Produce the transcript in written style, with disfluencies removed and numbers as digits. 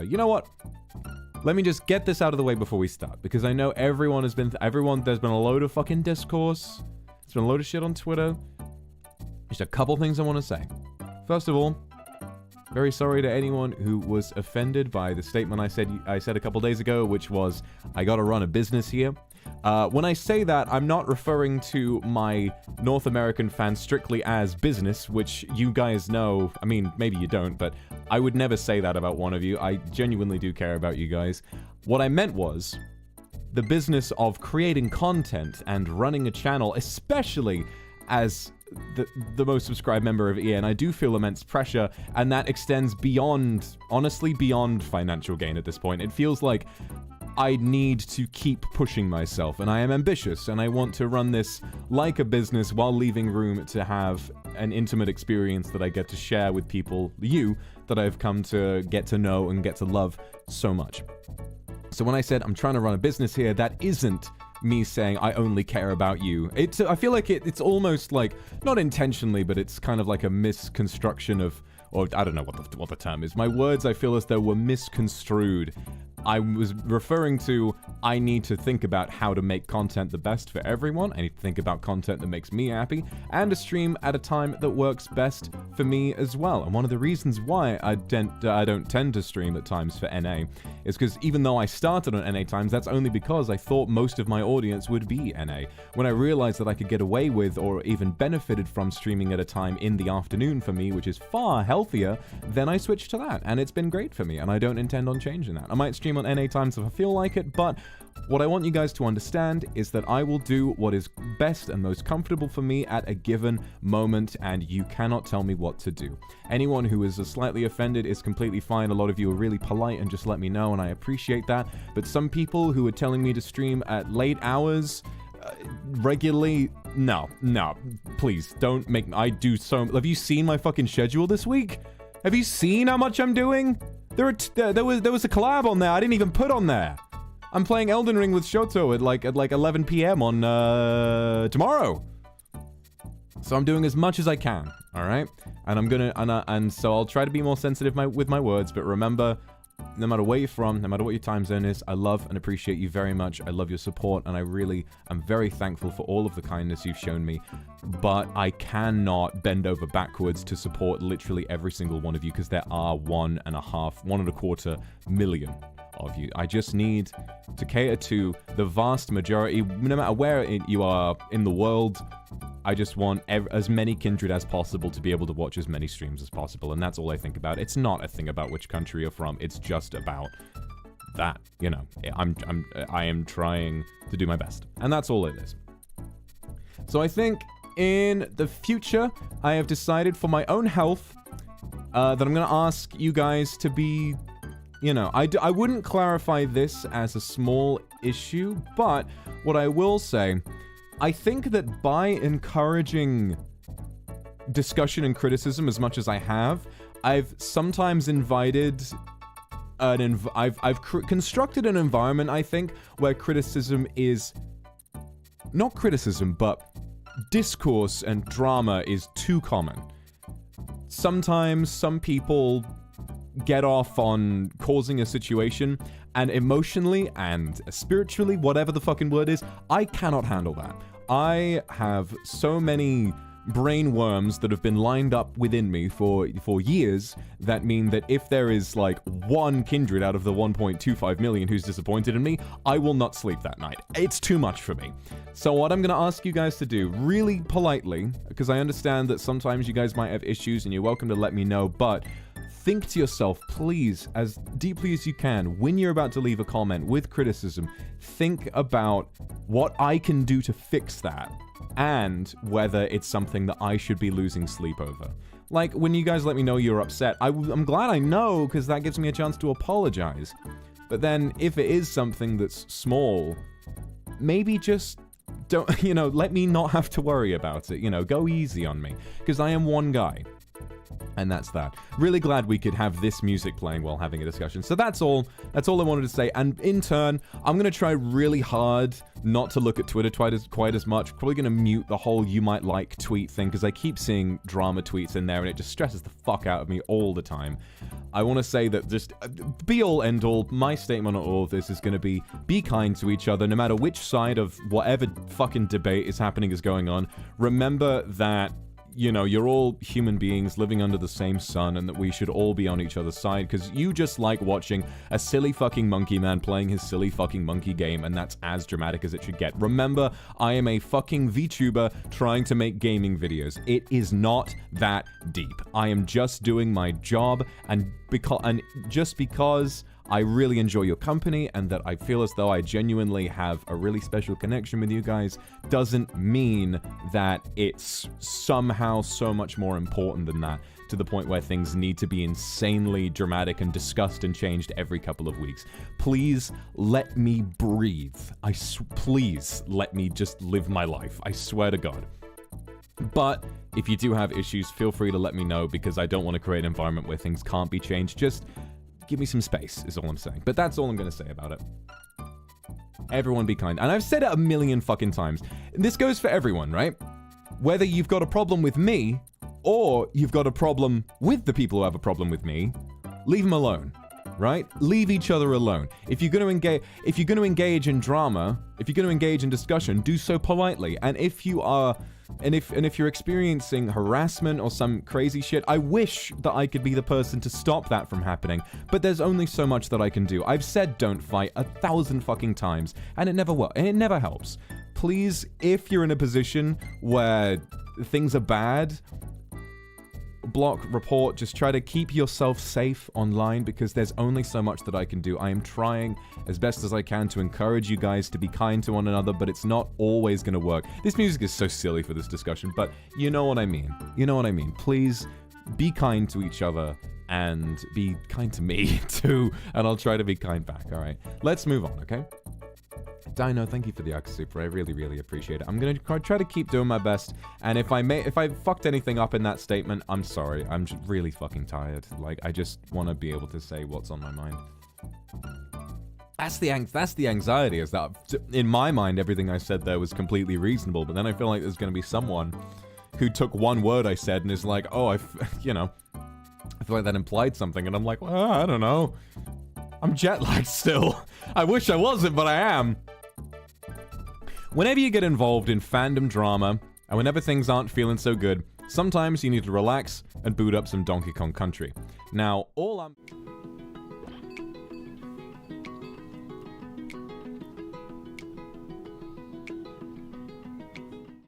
You know what? Let me just get this out of the way before we start, because I know there's been a load of fucking discourse. There's been a load of shit on Twitter. Just a couple things I want to say. First of all, very sorry to anyone who was offended by the statement I said a couple days ago, which was, I gotta run a business here. When I say that, I'm not referring to my North American fans strictly as business, which you guys know. I mean, maybe you don't, but I would never say that about one of you. I genuinely do care about you guys. What I meant was the business of creating content and running a channel, especially as the most subscribed member of EN. I do feel immense pressure, and that extends beyond, honestly, beyond financial gain at this point. It feels like I need to keep pushing myself, and I am ambitious, and I want to run this like a business while leaving room to have an intimate experience that I get to share with people, you, that I've come to get to know and get to love so much. So when I said I'm trying to run a business here, that isn't me saying I only care about you. I feel like it's almost like, not intentionally, but it's kind of like a misconstruction of, or I don't know what the term is. My words, I feel as though, were misconstrued. I was referring to, I need to think about how to make content the best for everyone. I need to think about content that makes me happy, and a stream at a time that works best for me as well. And one of the reasons why I don't tend to stream at times for NA is because even though I started on NA times, that's only because I thought most of my audience would be NA. When I realized that I could get away with, or even benefited from, streaming at a time in the afternoon for me, which is far healthier, then I switched to that, and it's been great for me, and I don't intend on changing that. I might stream on NA times if I feel like it, but what I want you guys to understand is that I will do what is best and most comfortable for me at a given moment, and you cannot tell me what to do. Anyone who is slightly offended is completely fine. A lot of you are really polite and just let me know, and I appreciate that. But some people who are telling me to stream at late hours regularly, no, please don't make me. Have you seen my fucking schedule this week? Have you seen how much I'm doing? There was a collab on there I didn't even put on there. I'm playing Elden Ring with Shoto at like 11 p.m. on tomorrow. So I'm doing as much as I can, all right? And I'm gonna and so I'll try to be more sensitive with my words, but remember, no matter where you're from, no matter what your time zone is, I love and appreciate you very much. I love your support, and I really am very thankful for all of the kindness you've shown me. But I cannot bend over backwards to support literally every single one of you, because there are 1.25 million of you. I just need to cater to the vast majority, no matter where you are in the world. I just want as many kindred as possible to be able to watch as many streams as possible, and that's all I think about. It's not a thing about which country you're from. It's just about that, you know. I am trying to do my best, and that's all it is. So I think in the future, I have decided for my own health that I'm going to ask you guys to be, you know, I wouldn't clarify this as a small issue, but what I will say, I think that by encouraging discussion and criticism as much as I have, I've sometimes invited I've constructed an environment, I think, where criticism is not criticism, but discourse and drama is too common. Sometimes some people get off on causing a situation, and emotionally and spiritually, whatever the fucking word is, I cannot handle that. I have so many brain worms that have been lined up within me for years that mean that if there is like one kindred out of the 1.25 million who's disappointed in me, I will not sleep that night. It's too much for me. So what I'm going to ask you guys to do, really politely, because I understand that sometimes you guys might have issues and you're welcome to let me know, but think to yourself, please, as deeply as you can, when you're about to leave a comment with criticism, think about what I can do to fix that, and whether it's something that I should be losing sleep over. Like, when you guys let me know you're upset, I'm glad I know, because that gives me a chance to apologize. But then, if it is something that's small, maybe just don't, you know, let me not have to worry about it. You know, go easy on me, because I am one guy. And that's that. Really glad we could have this music playing while having a discussion. So that's all I wanted to say. And in turn, I'm going to try really hard not to look at Twitter quite as much. Probably going to mute the whole you might like tweet thing because I keep seeing drama tweets in there and it just stresses the fuck out of me all the time. I want to say that just be all end all. My statement on all of this is going to be kind to each other no matter which side of whatever fucking debate is happening is going on. Remember that, you know, you're all human beings living under the same sun and that we should all be on each other's side because you just like watching a silly fucking monkey man playing his silly fucking monkey game and that's as dramatic as it should get. Remember, I am a fucking VTuber trying to make gaming videos. It is not that deep. I am just doing my job and just because I really enjoy your company and that I feel as though I genuinely have a really special connection with you guys doesn't mean that it's somehow so much more important than that to the point where things need to be insanely dramatic and discussed and changed every couple of weeks. Please let me breathe. Please let me just live my life. I swear to God. But if you do have issues, feel free to let me know because I don't want to create an environment where things can't be changed. Just give me some space, is all I'm saying. But that's all I'm going to say about it. Everyone be kind. And I've said it a million fucking times. This goes for everyone, right? Whether you've got a problem with me, or you've got a problem with the people who have a problem with me, leave them alone, right? Leave each other alone. If you're going to engage in drama, if you're going to engage in discussion, do so politely. And if you are... And if you're experiencing harassment or some crazy shit, I wish that I could be the person to stop that from happening. But there's only so much that I can do. I've said don't fight 1,000 fucking times, and it never works, and it never helps. Please, if you're in a position where things are bad, block, report, just try to keep yourself safe online because there's only so much that I can do. I am trying as best as I can to encourage you guys to be kind to one another, but it's not always going to work. This music is so silly for this discussion, but you know what I mean. You know what I mean. Please be kind to each other and be kind to me too, and I'll try to be kind back. All right, let's move on, okay? Dino, thank you for the Ux Super. I really, really appreciate it. I'm gonna try to keep doing my best. And if I fucked anything up in that statement, I'm sorry. I'm just really fucking tired. Like, I just want to be able to say what's on my mind. That's the anxiety. Is that in my mind everything I said there was completely reasonable, but then I feel like there's gonna be someone who took one word I said and is like, oh, you know, I feel like that implied something, and I'm like, well, I don't know. I'm jet lagged still. I wish I wasn't, but I am. Whenever you get involved in fandom drama, and whenever things aren't feeling so good, sometimes you need to relax and boot up some Donkey Kong Country. Now, all I'm...